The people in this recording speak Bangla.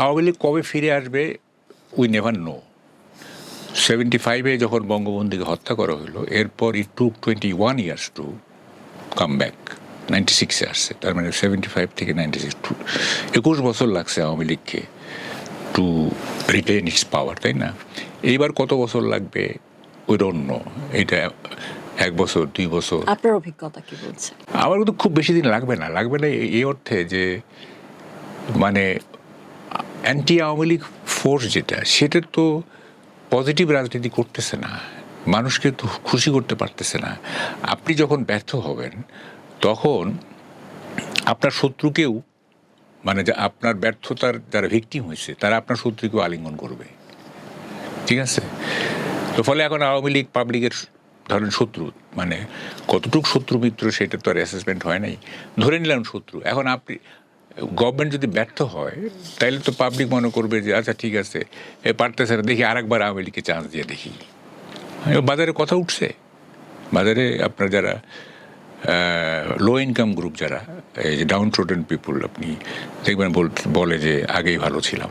আওয়ামী লীগ কবে ফিরে আসবে উই নেভার নো। 75-এ যখন বঙ্গবন্ধুকে হত্যা করা হলো, এরপর ইট টুক 21 ইয়ার্স টু কাম ব্যাক। 96-এ আসছে, তার মানে 75 থেকে 96, 21 বছর লাগছে আওয়ামী লীগকে টু রিটেন ইটস পাওয়ার, তাই না? এইবার কত বছর লাগবে উই ডোন্ট নো। এটা 1 বছর 2 বছর। আপনার অভিজ্ঞতা কি বলছে? আমার কিন্তু খুব বেশি দিন লাগবে না এই অর্থে যে মানে অ্যান্টি আওয়ামী লীগ ফোর্স যেটা, সেটা তো পজিটিভ রাজনীতি করতেছে না, মানুষকে তো খুশি করতে পারতেছে না। আপনি যখন ব্যর্থ হবেন তখন আপনার শত্রুকেও, মানে আপনার ব্যর্থতার যারা ভিকটিম হয়েছে তারা আপনার শত্রুকেও আলিঙ্গন করবে, ঠিক আছে? তো ফলে এখন আওয়ামী লীগ পাবলিকের ধরেন শত্রু, মানে কতটুকু শত্রু মিত্র সেটা তো আর অ্যাসেসমেন্ট হয় নাই, ধরে নিলাম শত্রু। এখন আপনি গভর্নমেন্ট যদি ব্যর্থ হয় তাহলে তো পাবলিক মনে করবে যে আচ্ছা ঠিক আছে, এ পারতেছে না, দেখি আরেকবার আওয়ামী লীগকে চান্স দিয়ে দেখি। বাজারে কথা উঠছে, বাজারে আপনার যারা লো ইনকাম গ্রুপ, যারা এই যে ডাউন ট্রোডেন পিপুল, আপনি দেখবেন বলে যে আগেই ভালো ছিলাম,